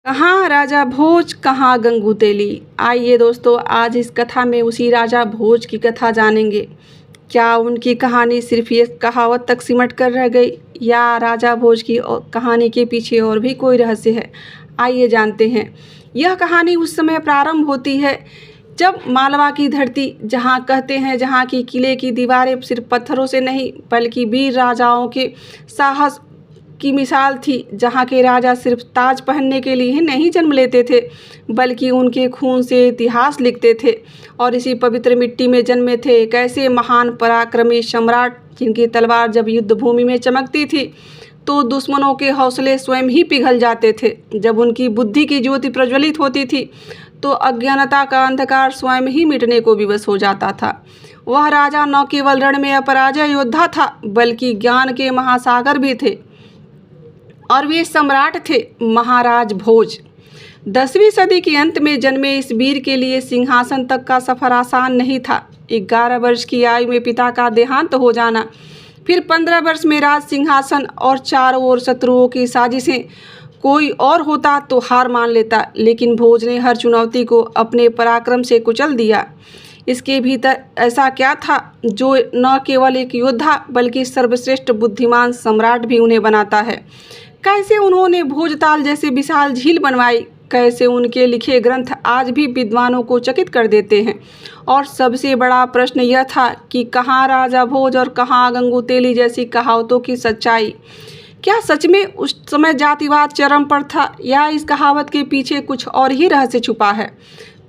कहाँ राजा भोज कहाँ गंगू तेली। आइए दोस्तों, आज इस कथा में उसी राजा भोज की कथा जानेंगे। क्या उनकी कहानी सिर्फ ये कहावत तक सिमट कर रह गई या राजा भोज की कहानी के पीछे और भी कोई रहस्य है। आइए जानते हैं। यह कहानी उस समय प्रारंभ होती है जब मालवा की धरती, जहाँ कहते हैं जहाँ की किले की दीवारें सिर्फ पत्थरों से नहीं बल्कि वीर राजाओं के साहस की मिसाल थी, जहाँ के राजा सिर्फ ताज पहनने के लिए ही नहीं जन्म लेते थे बल्कि उनके खून से इतिहास लिखते थे और इसी पवित्र मिट्टी में जन्मे थे एक ऐसे महान पराक्रमी सम्राट जिनकी तलवार जब युद्ध भूमि में चमकती थी तो दुश्मनों के हौसले स्वयं ही पिघल जाते थे। जब उनकी बुद्धि की ज्योति प्रज्वलित होती थी तो अज्ञानता का अंधकार स्वयं ही मिटने को विवश हो जाता था। वह राजा न केवल रण में अपराजय योद्धा था बल्कि ज्ञान के महासागर भी थे और वे सम्राट थे महाराज भोज। 10वीं सदी के अंत में जन्मे इस वीर के लिए सिंहासन तक का सफर आसान नहीं था। 11 वर्ष की आयु में पिता का देहांत हो जाना, फिर 15 वर्ष में राज सिंहासन और चारों ओर शत्रुओं की साजिशें। कोई और होता तो हार मान लेता, लेकिन भोज ने हर चुनौती को अपने पराक्रम से कुचल दिया। इसके भीतर ऐसा क्या था जो न केवल एक योद्धा बल्कि सर्वश्रेष्ठ बुद्धिमान सम्राट भी उन्हें बनाता है। कैसे उन्होंने भोजताल जैसे विशाल झील बनवाई, कैसे उनके लिखे ग्रंथ आज भी विद्वानों को चकित कर देते हैं। और सबसे बड़ा प्रश्न यह था कि कहाँ राजा भोज और कहाँ गंगू तेली जैसी कहावतों की सच्चाई। क्या सच में उस समय जातिवाद चरम पर था या इस कहावत के पीछे कुछ और ही रहस्य छुपा है।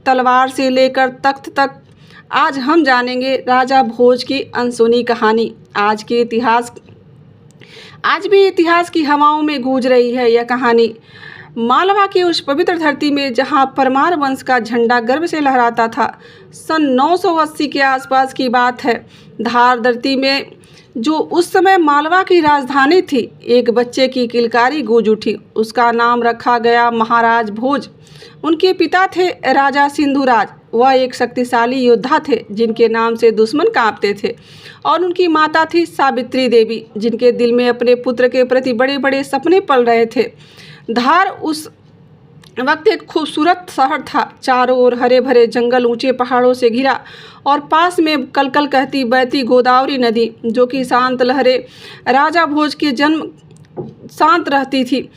तलवार से लेकर तख्त तक आज हम जानेंगे राजा भोज की अनसुनी कहानी। आज भी इतिहास की हवाओं में गूंज रही है यह कहानी। मालवा की उस पवित्र धरती में जहां परमार वंश का झंडा गर्व से लहराता था। सन 980 के आसपास की बात है। धार धरती में जो उस समय मालवा की राजधानी थी, एक बच्चे की किलकारी गूंज उठी। उसका नाम रखा गया महाराज भोज। उनके पिता थे राजा सिंधुराज। वह एक शक्तिशाली योद्धा थे जिनके नाम से दुश्मन कांपते थे, और उनकी माता थी सावित्री देवी जिनके दिल में अपने पुत्र के प्रति बड़े बड़े सपने पल रहे थे। धार उस वक्त एक खूबसूरत शहर था। चारों ओर हरे भरे जंगल, ऊंचे पहाड़ों से घिरा और पास में कलकल कहती बहती गोदावरी नदी जो कि शांत लहरें राजा भोज के जन्म शांत रहती थी।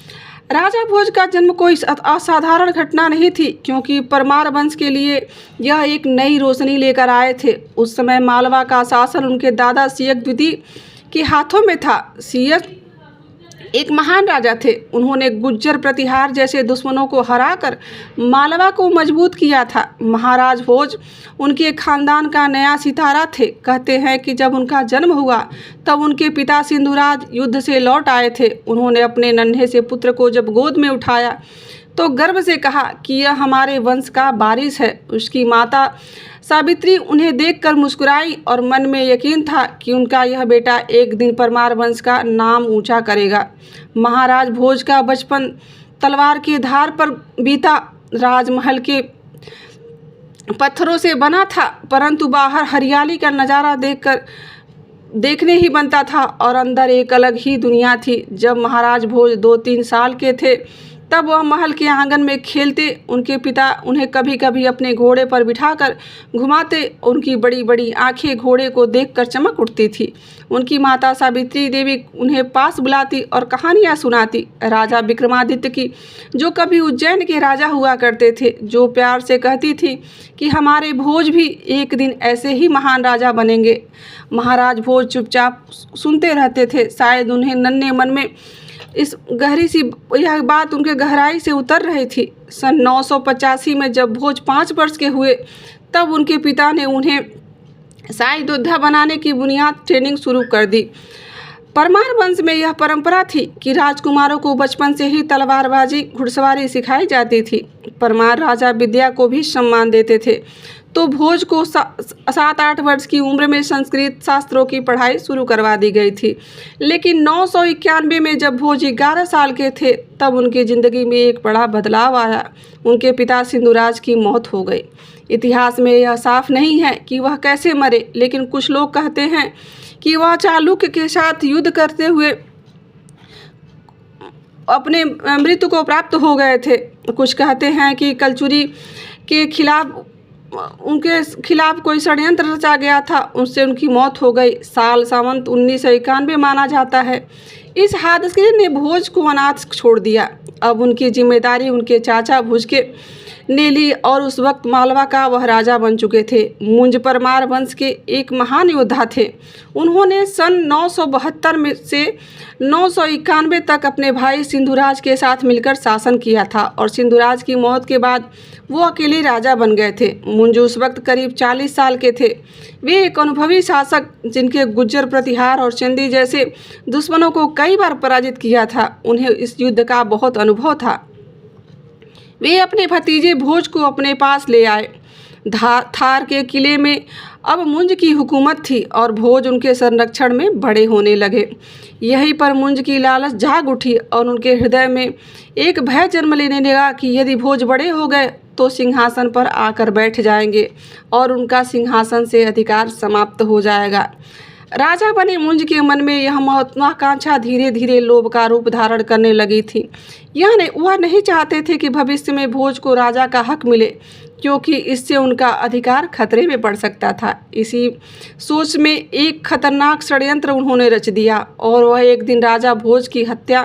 राजा भोज का जन्म कोई असाधारण घटना नहीं थी, क्योंकि परमार वंश के लिए यह एक नई रोशनी लेकर आए थे। उस समय मालवा का शासन उनके दादा सियक द्वितीय के हाथों में था। सियक एक महान राजा थे। उन्होंने गुज्जर प्रतिहार जैसे दुश्मनों को हराकर मालवा को मजबूत किया था। महाराज भोज उनके खानदान का नया सितारा थे। कहते हैं कि जब उनका जन्म हुआ तब उनके पिता सिंधुराज युद्ध से लौट आए थे। उन्होंने अपने नन्हे से पुत्र को जब गोद में उठाया तो गर्व से कहा कि यह हमारे वंश का वारिस है। उसकी माता सावित्री उन्हें देखकर मुस्कुराई और मन में यकीन था कि उनका यह बेटा एक दिन परमार वंश का नाम ऊंचा करेगा। महाराज भोज का बचपन तलवार की धार पर बीता। राजमहल के पत्थरों से बना था, परंतु बाहर हरियाली का नज़ारा देखने ही बनता था और अंदर एक अलग ही दुनिया थी। जब महाराज भोज 2-3 साल के थे तब वह महल के आंगन में खेलते। उनके पिता उन्हें कभी कभी अपने घोड़े पर बिठाकर घुमाते। उनकी बड़ी बड़ी आंखें घोड़े को देखकर चमक उठती थी। उनकी माता सावित्री देवी उन्हें पास बुलाती और कहानियाँ सुनाती राजा विक्रमादित्य की, जो कभी उज्जैन के राजा हुआ करते थे, जो प्यार से कहती थी कि हमारे भोज भी एक दिन ऐसे ही महान राजा बनेंगे। महाराज भोज चुपचाप सुनते रहते थे। शायद उन्हें नन्हे मन में इस गहरी सी यह बात उनके गहराई से उतर रही थी। सन 985 में जब भोज 5 वर्ष के हुए तब उनके पिता ने उन्हें शाही योद्धा बनाने की बुनियाद ट्रेनिंग शुरू कर दी। परमार वंश में यह परंपरा थी कि राजकुमारों को बचपन से ही तलवारबाजी घुड़सवारी सिखाई जाती थी। परमार राजा विद्या को भी सम्मान देते थे, तो भोज को 7-8 वर्ष की उम्र में संस्कृत शास्त्रों की पढ़ाई शुरू करवा दी गई थी। लेकिन 991 में जब भोज 11 साल के थे तब उनकी ज़िंदगी में एक बड़ा बदलाव आया। उनके पिता सिंधुराज की मौत हो गई। इतिहास में यह साफ नहीं है कि वह कैसे मरे, लेकिन कुछ लोग कहते हैं कि वह चालुक्य के साथ युद्ध करते हुए अपने मृत्यु को प्राप्त हो गए थे। कुछ कहते हैं कि कलचुरी के खिलाफ उनके खिलाफ कोई षड्यंत्र रचा गया था, उससे उनकी मौत हो गई। साल सावंत 1991 माना जाता है। इस हादसे ने भोज को अनाथ छोड़ दिया। अब उनकी जिम्मेदारी उनके चाचा भुज के ने ली और उस वक्त मालवा का वह राजा बन चुके थे। मुंज परमार वंश के एक महान योद्धा थे। उन्होंने सन 972 में से 991 तक अपने भाई सिंधुराज के साथ मिलकर शासन किया था और सिंधुराज की मौत के बाद वो अकेले राजा बन गए थे। मुंज उस वक्त करीब 40 साल के थे। वे एक अनुभवी शासक जिनके गुज्जर प्रतिहार और चंदी जैसे दुश्मनों को कई बार पराजित किया था। उन्हें इस युद्ध का बहुत अनुभव था। वे अपने भतीजे भोज को अपने पास ले आए। थार के किले में अब मुंज की हुकूमत थी और भोज उनके संरक्षण में बड़े होने लगे। यहीं पर मुंज की लालच जाग उठी और उनके हृदय में एक भय जन्म लेने लगा कि यदि भोज बड़े हो गए तो सिंहासन पर आकर बैठ जाएंगे और उनका सिंहासन से अधिकार समाप्त हो जाएगा। राजा बने मुंज के मन में यह महत्वाकांक्षा धीरे धीरे लोभ का रूप धारण करने लगी थी। वह नहीं चाहते थे कि भविष्य में भोज को राजा का हक मिले, क्योंकि इससे उनका अधिकार खतरे में पड़ सकता था। इसी सोच में एक खतरनाक षड्यंत्र उन्होंने रच दिया और वह एक दिन राजा भोज की हत्या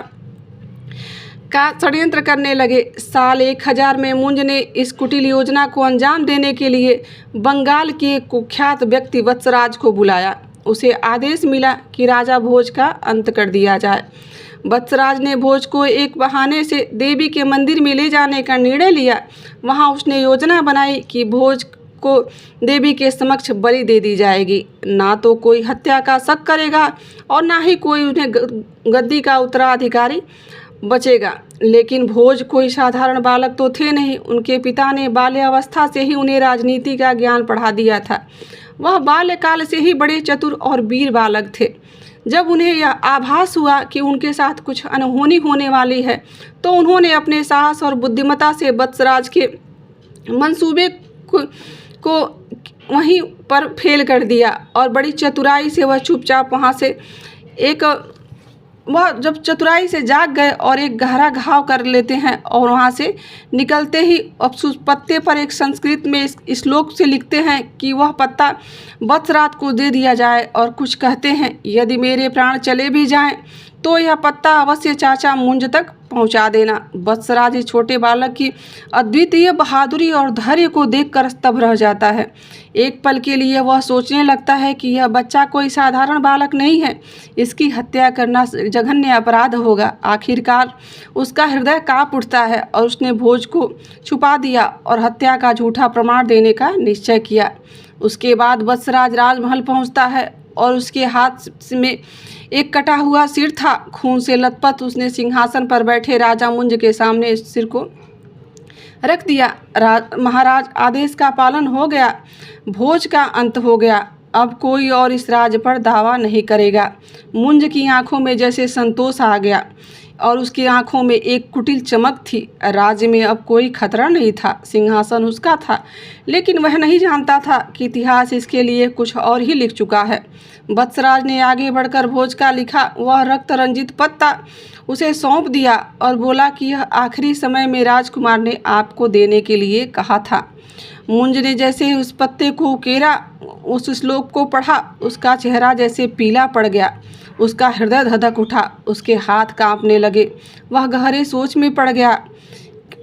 का षड्यंत्र करने लगे। साल 1000 में मुंज ने इस कुटिल योजना को अंजाम देने के लिए बंगाल के कुख्यात व्यक्ति वत्सराज को बुलाया। उसे आदेश मिला कि राजा भोज का अंत कर दिया जाए। वत्सराज ने भोज को एक बहाने से देवी के मंदिर में ले जाने का निर्णय लिया। वहां उसने योजना बनाई कि भोज को देवी के समक्ष बलि दे दी जाएगी। ना तो कोई हत्या का शक करेगा और ना ही कोई उन्हें गद्दी का उत्तराधिकारी बचेगा। लेकिन भोज कोई साधारण बालक तो थे नहीं। उनके पिता ने बाल्यावस्था से ही उन्हें राजनीति का ज्ञान पढ़ा दिया था। वह बाल्यकाल से ही बड़े चतुर और वीर बालक थे। जब उन्हें यह आभास हुआ कि उनके साथ कुछ अनहोनी होने वाली है तो उन्होंने अपने साहस और बुद्धिमत्ता से वत्सराज के मंसूबे को वहीं पर फेल कर दिया और बड़ी चतुराई से वह चुपचाप वहाँ से वह जब चतुराई से जाग गए और एक गहरा घाव कर लेते हैं और वहाँ से निकलते ही अफसोस पत्ते पर एक संस्कृत में इस श्लोक से लिखते हैं कि वह पत्ता वत्सराज को दे दिया जाए और कुछ कहते हैं, यदि मेरे प्राण चले भी जाएं तो यह पत्ता अवश्य चाचा मुंज तक पहुंचा देना। वत्सराज इस छोटे बालक की अद्वितीय बहादुरी और धैर्य को देखकर स्तब्ध रह जाता है। एक पल के लिए वह सोचने लगता है कि यह बच्चा कोई साधारण बालक नहीं है, इसकी हत्या करना जघन्य अपराध होगा। आखिरकार उसका हृदय कांप उठता है और उसने भोज को छुपा दिया और हत्या का झूठा प्रमाण देने का निश्चय किया। उसके बाद वत्सराज राजमहल पहुंचता है और उसके हाथ में एक कटा हुआ सिर था। खून से लथपथ उसने सिंहासन पर बैठे राजा मुंज के सामने इस सिर को रख दिया। महाराज, आदेश का पालन हो गया। भोज का अंत हो गया। अब कोई और इस राज पर दावा नहीं करेगा। मुंज की आंखों में जैसे संतोष आ गया और उसकी आंखों में एक कुटिल चमक थी। राज्य में अब कोई खतरा नहीं था। सिंहासन उसका था, लेकिन वह नहीं जानता था कि इतिहास इसके लिए कुछ और ही लिख चुका है। वत्सराज ने आगे बढ़कर भोज का लिखा वह रक्त रंजित पत्ता उसे सौंप दिया और बोला कि यह आखिरी समय में राजकुमार ने आपको देने के लिए कहा था। मुंज ने जैसे ही उस पत्ते को उकेरा, उस श्लोक को पढ़ा, उसका चेहरा जैसे पीला पड़ गया। उसका हृदय धधक उठा, उसके हाथ कांपने लगे। वह गहरे सोच में पड़ गया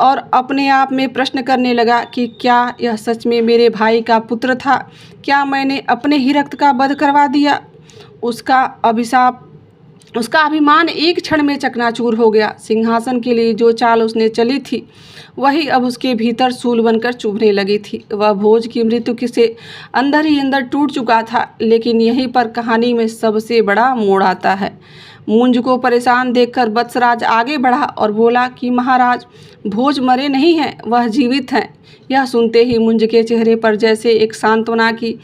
और अपने आप में प्रश्न करने लगा कि क्या यह सच में मेरे भाई का पुत्र था? क्या मैंने अपने ही रक्त का वध करवा दिया? उसका अभिमान एक क्षण में चकनाचूर हो गया। सिंहासन के लिए जो चाल उसने चली थी वही अब उसके भीतर सूल बनकर चुभने लगी थी। वह भोज की मृत्यु से अंदर ही अंदर टूट चुका था। लेकिन यहीं पर कहानी में सबसे बड़ा मोड़ आता है। मुंज को परेशान देखकर वत्सराज आगे बढ़ा और बोला कि महाराज, भोज मरे नहीं हैं, वह जीवित हैं। यह सुनते ही मुंज के चेहरे पर जैसे एक सांत्वना की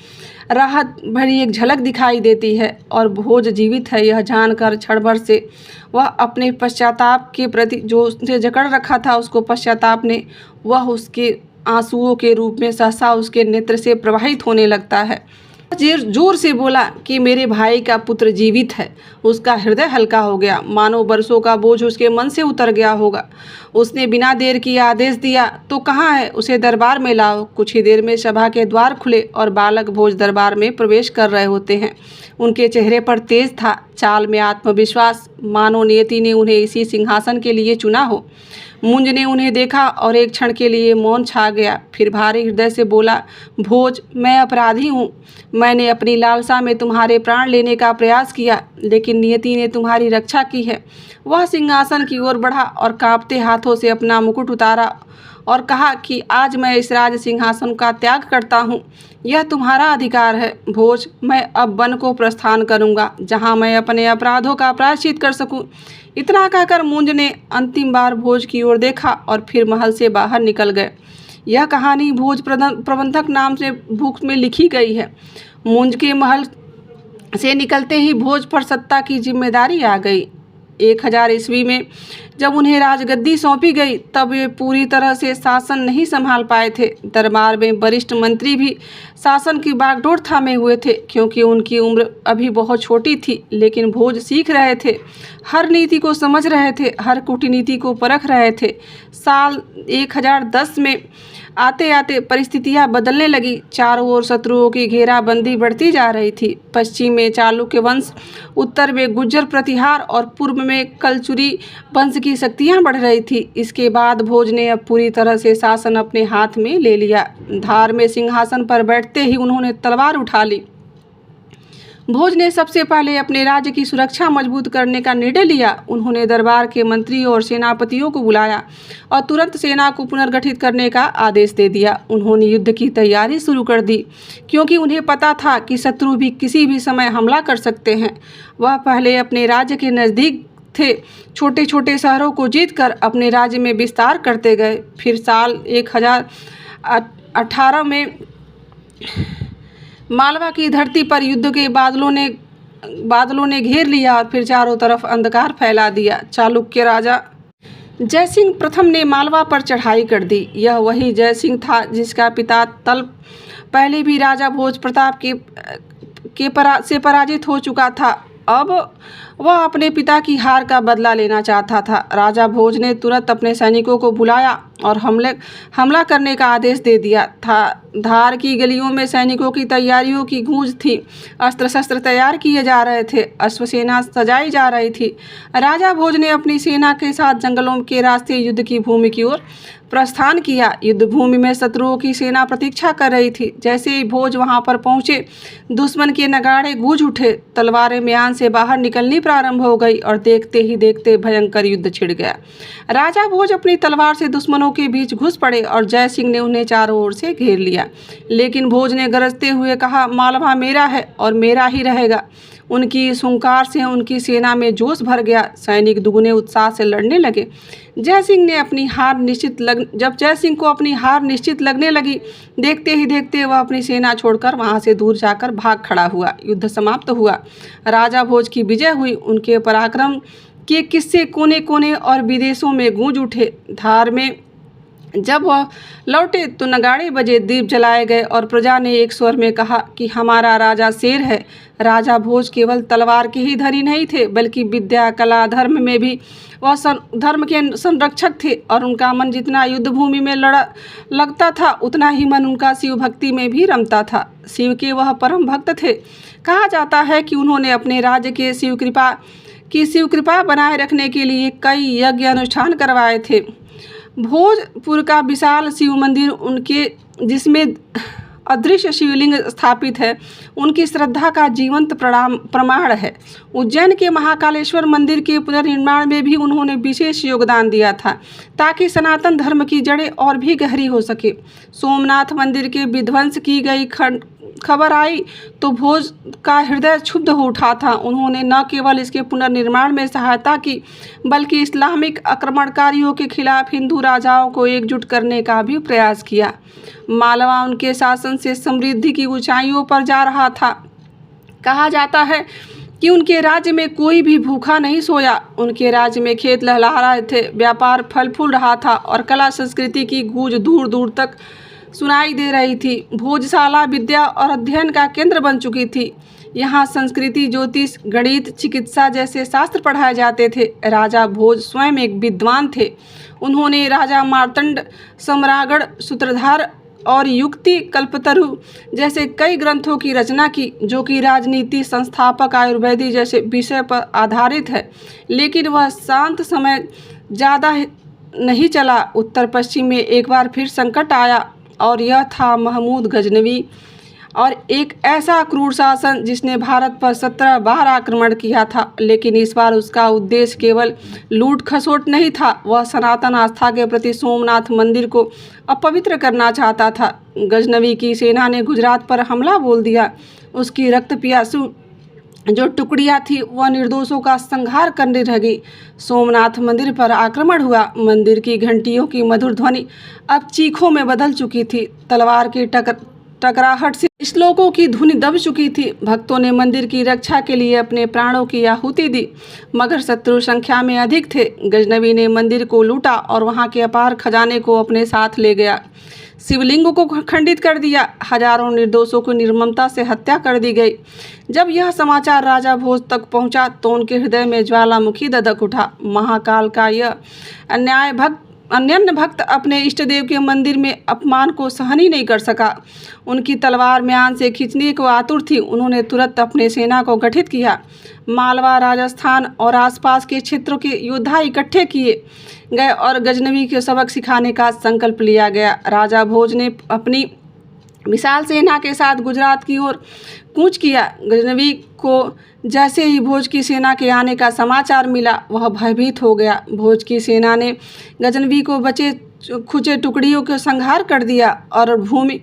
राहत भरी एक झलक दिखाई देती है और भोज जीवित है यह जानकर क्षण भर से वह अपने पश्चाताप के प्रति जो उसने जकड़ रखा था उसको पश्चाताप ने वह उसके आंसुओं के रूप में सहसा उसके नेत्र से प्रवाहित होने लगता है। जोर से बोला कि मेरे भाई का पुत्र जीवित है। उसका हृदय हल्का हो गया, मानो बरसों का बोझ उसके मन से उतर गया होगा। उसने बिना देर किए आदेश दिया, तो कहाँ है, उसे दरबार में लाओ। कुछ ही देर में सभा के द्वार खुले और बालक भोज दरबार में प्रवेश कर रहे होते हैं। उनके चेहरे पर तेज था, चाल में आत्मविश्वास, मानो नियति ने उन्हें इसी सिंहासन के लिए चुना हो। मुंज ने उन्हें देखा और एक क्षण के लिए मौन छा गया। फिर भारी हृदय से बोला, भोज, मैं अपराधी हूँ। मैंने अपनी लालसा में तुम्हारे प्राण लेने का प्रयास किया, लेकिन नियति ने तुम्हारी रक्षा की है। वह सिंहासन की ओर बढ़ा और कांपते हाथों से अपना मुकुट उतारा और कहा कि आज मैं इस राज सिंहासन का त्याग करता हूँ। यह तुम्हारा अधिकार है भोज। मैं अब वन को प्रस्थान करूँगा, जहाँ मैं अपने अपराधों का प्रायश्चित कर सकूँ। इतना कहकर मुंज ने अंतिम बार भोज की ओर देखा और फिर महल से बाहर निकल गए। यह कहानी भोज प्रबंधक नाम से बुक में लिखी गई है। मुंज के महल से निकलते ही भोज पर सत्ता की जिम्मेदारी आ गई। 1000 ईस्वी में जब उन्हें राजगद्दी सौंपी गई, तब वे पूरी तरह से शासन नहीं संभाल पाए थे। दरबार में वरिष्ठ मंत्री भी शासन की बागडोर थामे हुए थे, क्योंकि उनकी उम्र अभी बहुत छोटी थी। लेकिन भोज सीख रहे थे, हर नीति को समझ रहे थे, हर कूटनीति को परख रहे थे। साल 1010 में आते आते परिस्थितियां बदलने लगी। चारों ओर शत्रुओं की घेराबंदी बढ़ती जा रही थी। पश्चिम में चालुक्य वंश, उत्तर में गुर्जर प्रतिहार और पूर्व में कलचुरी वंश की शक्तियां बढ़ रही थी। इसके बाद भोज ने अब पूरी तरह से शासन अपने हाथ में ले लिया। धार में सिंहासन पर बैठते ही उन्होंने तलवार उठा ली। भोज ने सबसे पहले अपने राज्य की सुरक्षा मजबूत करने का निर्णय लिया। उन्होंने दरबार के मंत्री और सेनापतियों को बुलाया और तुरंत सेना को पुनर्गठित करने का आदेश दे दिया। उन्होंने युद्ध की तैयारी शुरू कर दी, क्योंकि उन्हें पता था कि शत्रु भी किसी भी समय हमला कर सकते हैं। वह पहले अपने राज्य के नज़दीक थे, छोटे छोटे शहरों को जीतकर अपने राज्य में विस्तार करते गए। फिर साल 1018 में मालवा की धरती पर युद्ध के बादलों ने घेर लिया और फिर चारों तरफ अंधकार फैला दिया। चालुक्य राजा जयसिंह प्रथम ने मालवा पर चढ़ाई कर दी। यह वही जयसिंह था जिसका पिता तल पहले भी राजा भोज प्रताप से पराजित हो चुका था। अब वह अपने पिता की हार का बदला लेना चाहता था। राजा भोज ने तुरंत अपने सैनिकों को बुलाया और हमला करने का आदेश दे दिया था। धार की गलियों में सैनिकों की तैयारियों की गूंज थी। अस्त्र शस्त्र तैयार किए जा रहे थे, अश्वसेना सजाई जा रही थी। राजा भोज ने अपनी सेना के साथ जंगलों के रास्ते युद्ध की भूमि की ओर प्रस्थान किया। युद्ध भूमि में शत्रुओं की सेना प्रतीक्षा कर रही थी। जैसे ही भोज वहां पर पहुंचे, दुश्मन के नगाड़े गूंज उठे, तलवारें म्यान से बाहर निकलनी प्रारंभ हो गई और देखते ही देखते भयंकर युद्ध छिड़ गया। राजा भोज अपनी तलवार से दुश्मनों के बीच घुस पड़े और जय सिंह ने उन्हें चारों ओर से घेर लिया। लेकिन भोज ने गरजते हुए कहा, मालवा मेरा है और मेरा ही रहेगा। उनकी इस हुंकार से उनकी सेना में जोश भर गया। सैनिक दुगने उत्साह से लड़ने लगे। जब जय सिंह को अपनी हार निश्चित लगने लगी, देखते ही देखते वह अपनी सेना छोड़कर वहां से दूर जाकर भाग खड़ा हुआ। युद्ध समाप्त हुआ। राजा भोज की विजय हुई। उनके पराक्रम के किस्से कोने कोने और विदेशों में गूंज उठे। धार में जब वह लौटे तो नगाड़े बजे, दीप जलाए गए और प्रजा ने एक स्वर में कहा कि हमारा राजा शेर है। राजा भोज केवल तलवार के ही धनी नहीं थे, बल्कि विद्या, कला, धर्म में भी वह धर्म के संरक्षक थे। और उनका मन जितना युद्ध भूमि में लगता था, उतना ही मन उनका शिव भक्ति में भी रमता था। शिव के वह परम भक्त थे। कहा जाता है कि उन्होंने अपने राज्य के शिव कृपा बनाए रखने के लिए कई यज्ञ अनुष्ठान करवाए थे। भोजपुर का विशाल शिव मंदिर जिसमें अदृश्य शिवलिंग स्थापित है, उनकी श्रद्धा का जीवंत प्रमाण है। उज्जैन के महाकालेश्वर मंदिर के पुनर्निर्माण में भी उन्होंने विशेष योगदान दिया था, ताकि सनातन धर्म की जड़ें और भी गहरी हो सके। सोमनाथ मंदिर के विध्वंस की गई खबर आई तो भोज का हृदय क्षुब्ध हो उठा था। उन्होंने न केवल इसके पुनर्निर्माण में सहायता की, बल्कि इस्लामिक आक्रमणकारियों के खिलाफ हिंदू राजाओं को एकजुट करने का भी प्रयास किया। मालवा उनके शासन से समृद्धि की ऊंचाइयों पर जा रहा था। कहा जाता है कि उनके राज्य में कोई भी भूखा नहीं सोया। उनके राज्य में खेत लहलहा रहे थे, व्यापार फल फूल रहा था और कला संस्कृति की गूंज दूर दूर तक सुनाई दे रही थी। भोजशाला विद्या और अध्ययन का केंद्र बन चुकी थी। यहाँ संस्कृति, ज्योतिष, गणित, चिकित्सा जैसे शास्त्र पढ़ाए जाते थे। राजा भोज स्वयं एक विद्वान थे। उन्होंने राजा मार्तंड, सम्रागढ़, सूत्रधार और युक्ति कल्पतरु जैसे कई ग्रंथों की रचना की, जो कि राजनीति, संस्थापक, आयुर्वेदी जैसे विषय पर आधारित है। लेकिन वह शांत समय ज़्यादा नहीं चला। उत्तर पश्चिम में एक बार फिर संकट आया और यह था महमूद गजनवी और एक ऐसा क्रूर शासन जिसने भारत पर 17 बार आक्रमण किया था। लेकिन इस बार उसका उद्देश्य केवल लूट खसोट नहीं था, वह सनातन आस्था के प्रति सोमनाथ मंदिर को अपवित्र करना चाहता था। गजनवी की सेना ने गुजरात पर हमला बोल दिया। उसकी रक्त पियासु जो टुकड़ियाँ थी वह निर्दोषों का संहार करने लगी। सोमनाथ मंदिर पर आक्रमण हुआ। मंदिर की घंटियों की मधुर ध्वनि अब चीखों में बदल चुकी थी। तलवार की टकराहट से श्लोकों की धुन दब चुकी थी। भक्तों ने मंदिर की रक्षा के लिए अपने प्राणों की आहुति दी, मगर शत्रु संख्या में अधिक थे। गजनवी ने मंदिर को लूटा और वहां के अपार खजाने को अपने साथ ले गया। शिवलिंग को खंडित कर दिया। हजारों निर्दोषों को निर्ममता से हत्या कर दी गई। जब यह समाचार राजा भोज तक पहुंचा तो उनके हृदय में ज्वालामुखी दधक उठा। महाकाल का यह अन्य भक्त अपने इष्ट देव के मंदिर में अपमान को सहन ही नहीं कर सका। उनकी तलवार म्यान से खींचने को आतुर थी। उन्होंने तुरंत अपने सेना को गठित किया। मालवा, राजस्थान और आसपास के क्षेत्रों के योद्धा इकट्ठे किए गए और गजनवी को सबक सिखाने का संकल्प लिया गया। राजा भोज ने अपनी विशाल सेना के साथ गुजरात की ओर कूच किया। गजनवी को जैसे ही भोज की सेना के आने का समाचार मिला, वह भयभीत हो गया। भोज की सेना ने गजनवी को बचे खुचे टुकड़ियों को संहार कर दिया और भूमि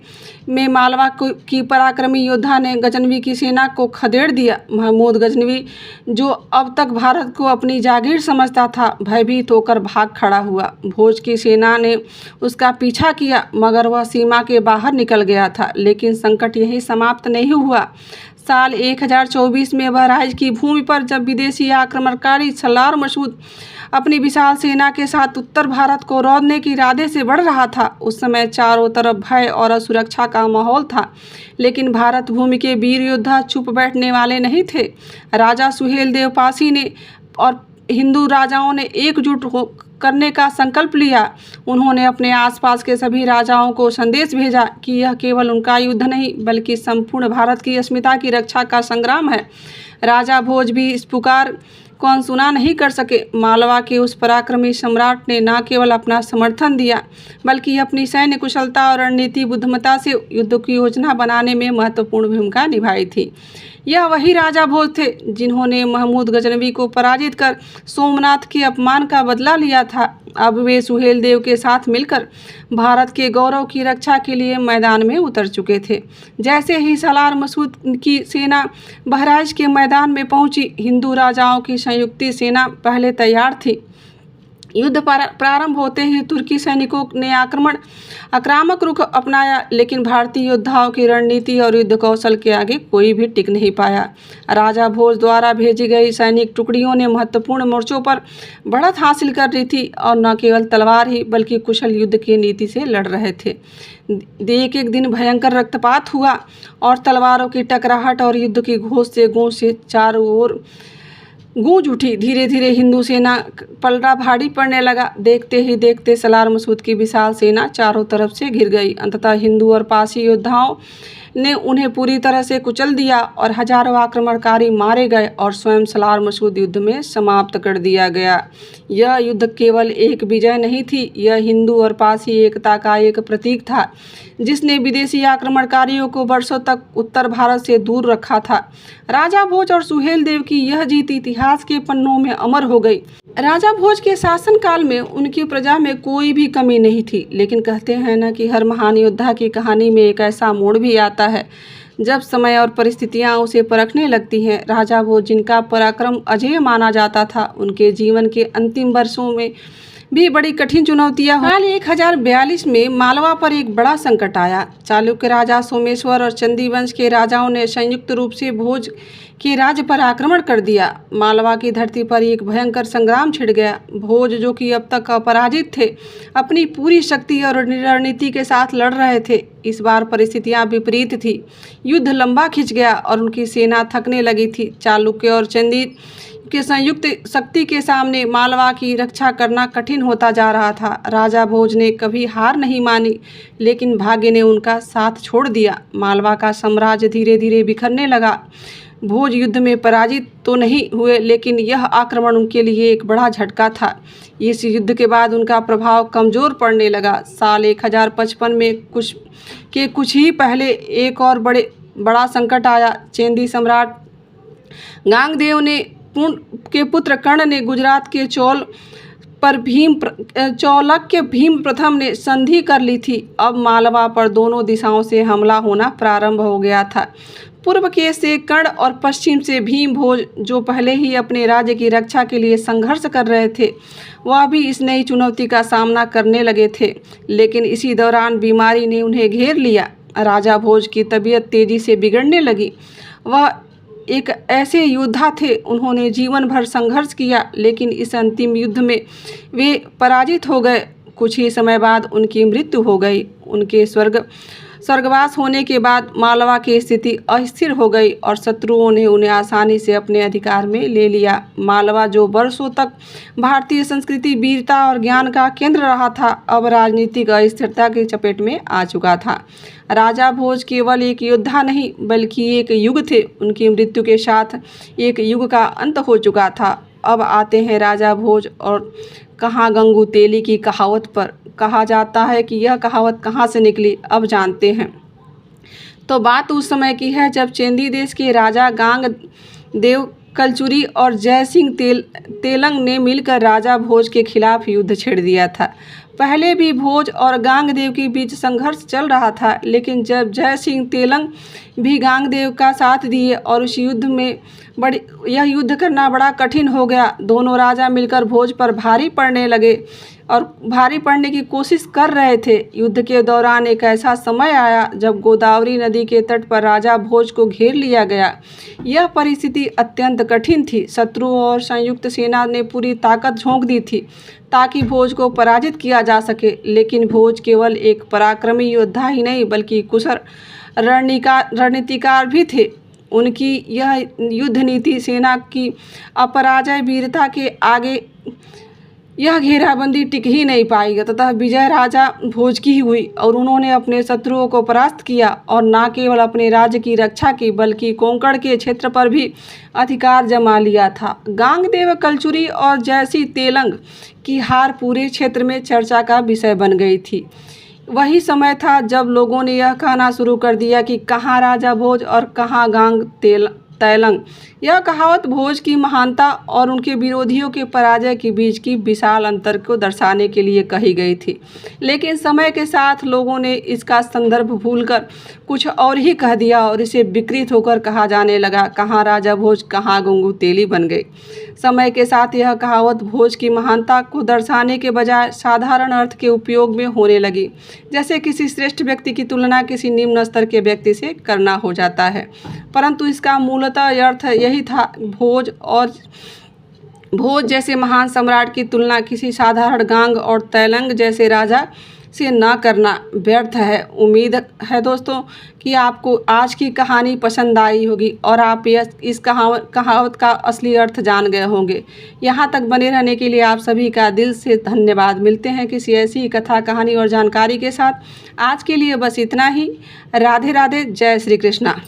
में मालवा की पराक्रमी योद्धा ने गजनवी की सेना को खदेड़ दिया। महमूद गजनवी, जो अब तक भारत को अपनी जागीर समझता था, भयभीत होकर भाग खड़ा हुआ। भोज की सेना ने उसका पीछा किया, मगर वह सीमा के बाहर निकल गया था। लेकिन संकट यही समाप्त नहीं हुआ। साल 1024 में बहराइच की भूमि पर जब विदेशी आक्रमणकारी सलार मसूद अपनी विशाल सेना के साथ उत्तर भारत को रौंदने के इरादे से बढ़ रहा था, उस समय चारों तरफ भय और असुरक्षा का माहौल था। लेकिन भारत भूमि के वीर योद्धा चुप बैठने वाले नहीं थे। राजा सुहेलदेव पासी ने और हिंदू राजाओं ने एकजुट करने का संकल्प लिया। उन्होंने अपने आसपास के सभी राजाओं को संदेश भेजा कि यह केवल उनका युद्ध नहीं, बल्कि संपूर्ण भारत की अस्मिता की रक्षा का संग्राम है। राजा भोज भी इस पुकार को अनसुना नहीं कर सके। मालवा के उस पराक्रमी सम्राट ने न केवल अपना समर्थन दिया, बल्कि अपनी सैन्य कुशलता और रणनीति बुद्धिमत्ता से युद्ध की योजना बनाने में महत्वपूर्ण भूमिका निभाई थी। यह वही राजा भोज थे जिन्होंने महमूद गजनवी को पराजित कर सोमनाथ के अपमान का बदला लिया था। अब वे सुहेलदेव के साथ मिलकर भारत के गौरव की रक्षा के लिए मैदान में उतर चुके थे। जैसे ही सलार मसूद की सेना बहराइच के मैदान में पहुंची, हिंदू राजाओं की संयुक्त सेना पहले तैयार थी। युद्ध प्रारंभ होते ही तुर्की सैनिकों ने आक्रामक रुख अपनाया, लेकिन भारतीय योद्धाओं की रणनीति और युद्ध कौशल के आगे कोई भी टिक नहीं पाया। राजा भोज द्वारा भेजी गई सैनिक टुकड़ियों ने महत्वपूर्ण मोर्चों पर बढ़त हासिल कर रही थी और न केवल तलवार ही बल्कि कुशल युद्ध की नीति से लड़ रहे थे। एक एक दिन भयंकर रक्तपात हुआ और तलवारों की टकराहट और युद्ध की घोष से चारों ओर गूंज उठी। धीरे धीरे हिंदू सेना पलड़ा भारी पड़ने लगा। देखते ही देखते सलार मसूद की विशाल सेना चारों तरफ से घिर गई। अंततः हिंदू और पासी योद्धाओं ने उन्हें पूरी तरह से कुचल दिया और हजारों आक्रमणकारी मारे गए और स्वयं सलार मसूद युद्ध में समाप्त कर दिया गया। यह युद्ध केवल एक विजय नहीं थी, यह हिंदू और पासी एकता का एक प्रतीक था, जिसने विदेशी आक्रमणकारियों को वर्षों तक उत्तर भारत से दूर रखा था। राजा भोज और सुहेलदेव की यह जीत इतिहास के पन्नों में अमर हो गई। राजा भोज के शासनकाल में उनकी प्रजा में कोई भी कमी नहीं थी, लेकिन कहते हैं ना कि हर महान योद्धा की कहानी में एक ऐसा मोड़ भी आता है जब समय और परिस्थितियां उसे परखने लगती हैं। राजा भोज, जिनका पराक्रम अजेय माना जाता था, उनके जीवन के अंतिम वर्षों में भी बड़ी कठिन चुनौतियां हुई। साल 1042 में मालवा पर एक बड़ा संकट आया। चालुक्य राजा सोमेश्वर और चंदी वंश के राजाओं ने संयुक्त रूप से भोज के राज्य पर आक्रमण कर दिया। मालवा की धरती पर एक भयंकर संग्राम छिड़ गया। भोज, जो कि अब तक अपराजित थे, अपनी पूरी शक्ति और रणनीति के साथ लड़ रहे थे। इस बार परिस्थितियां विपरीत थी। युद्ध लंबा खिंच गया और उनकी सेना थकने लगी थी। चालुक्य और चंदी के संयुक्त शक्ति के सामने मालवा की रक्षा करना कठिन होता जा रहा था। राजा भोज ने कभी हार नहीं मानी, लेकिन भाग्य ने उनका साथ छोड़ दिया। मालवा का साम्राज्य धीरे धीरे बिखरने लगा। भोज युद्ध में पराजित तो नहीं हुए, लेकिन यह आक्रमण उनके लिए एक बड़ा झटका था। इस युद्ध के बाद उनका प्रभाव कमज़ोर पड़ने लगा। साल 1055 में कुछ ही पहले एक और बड़ा संकट आया। चेंदी सम्राट गांगदेव ने के पुत्र कर्ण ने गुजरात के चौलक्य भीम प्रथम ने संधि कर ली थी। अब मालवा पर दोनों दिशाओं से हमला होना प्रारंभ हो गया था। पूर्व के से कर्ण और पश्चिम से भीम भोज, जो पहले ही अपने राज्य की रक्षा के लिए संघर्ष कर रहे थे, वह भी इस नई चुनौती का सामना करने लगे थे। लेकिन इसी दौरान बीमारी ने उन्हें घेर लिया। राजा भोज की तबीयत तेजी से बिगड़ने लगी। वह एक ऐसे योद्धा थे, उन्होंने जीवन भर संघर्ष किया, लेकिन इस अंतिम युद्ध में वे पराजित हो गए। कुछ ही समय बाद उनकी मृत्यु हो गई। उनके स्वर्गवास होने के बाद मालवा की स्थिति अस्थिर हो गई और शत्रुओं ने उन्हें आसानी से अपने अधिकार में ले लिया। मालवा, जो वर्षों तक भारतीय संस्कृति, वीरता और ज्ञान का केंद्र रहा था, अब राजनीतिक अस्थिरता की चपेट में आ चुका था। राजा भोज केवल एक योद्धा नहीं, बल्कि एक युग थे। उनकी मृत्यु के साथ एक युग का अंत हो चुका था। अब आते हैं राजा भोज और कहाँ गंगू तेली की कहावत पर। कहा जाता है कि यह कहावत कहाँ से निकली, अब जानते हैं। तो बात उस समय की है जब चेंदी देश के राजा गांग देव कलचुरी और जय सिंह तेलंग ने मिलकर राजा भोज के खिलाफ युद्ध छेड़ दिया था। पहले भी भोज और गांगदेव के बीच संघर्ष चल रहा था, लेकिन जब जय सिंह तेलंग भी गांगदेव का साथ दिए और उस युद्ध में यह युद्ध करना बड़ा कठिन हो गया। दोनों राजा मिलकर भोज पर भारी पड़ने लगे और भारी पड़ने की कोशिश कर रहे थे। युद्ध के दौरान एक ऐसा समय आया जब गोदावरी नदी के तट पर राजा भोज को घेर लिया गया। यह परिस्थिति अत्यंत कठिन थी। शत्रुओं और संयुक्त सेना ने पूरी ताकत झोंक दी थी ताकि भोज को पराजित किया जा सके। लेकिन भोज केवल एक पराक्रमी योद्धा ही नहीं, बल्कि कुशल रणनीतिकार भी थे। उनकी यह युद्ध नीति सेना की अपराजय वीरता के आगे यह घेराबंदी टिक ही नहीं पाई, तथा विजय राजा भोज की ही हुई और उन्होंने अपने शत्रुओं को परास्त किया और न केवल अपने राज्य की रक्षा की, बल्कि कोंकण के क्षेत्र पर भी अधिकार जमा लिया था। गांगदेव कलचुरी और जयसी तेलंग की हार पूरे क्षेत्र में चर्चा का विषय बन गई थी। वही समय था जब लोगों ने यह कहना शुरू कर दिया कि कहाँ राजा भोज और कहाँ गांग तेलंग। यह कहावत भोज की महानता और उनके विरोधियों के पराजय के बीच की विशाल अंतर को दर्शाने के लिए कही गई थी। लेकिन समय के साथ लोगों ने इसका संदर्भ भूलकर कुछ और ही कह दिया और इसे विकृत होकर कहा जाने लगा, कहाँ राजा भोज कहाँ गंगू तेली बन गई। समय के साथ यह कहावत भोज की महानता को दर्शाने के बजाय साधारण अर्थ के उपयोग में होने लगी, जैसे किसी श्रेष्ठ व्यक्ति की तुलना किसी निम्न स्तर के व्यक्ति से करना हो जाता है। परंतु इसका मूलतः अर्थ यही था, भोज जैसे महान सम्राट की तुलना किसी साधारण गांग और तेलंग जैसे राजा से न करना व्यर्थ है। उम्मीद है दोस्तों कि आपको आज की कहानी पसंद आई होगी और आप इस कहावत का असली अर्थ जान गए होंगे। यहाँ तक बने रहने के लिए आप सभी का दिल से धन्यवाद। मिलते हैं किसी ऐसी ही कथा, कहानी और जानकारी के साथ। आज के लिए बस इतना ही। राधे राधे, जय श्री कृष्णा।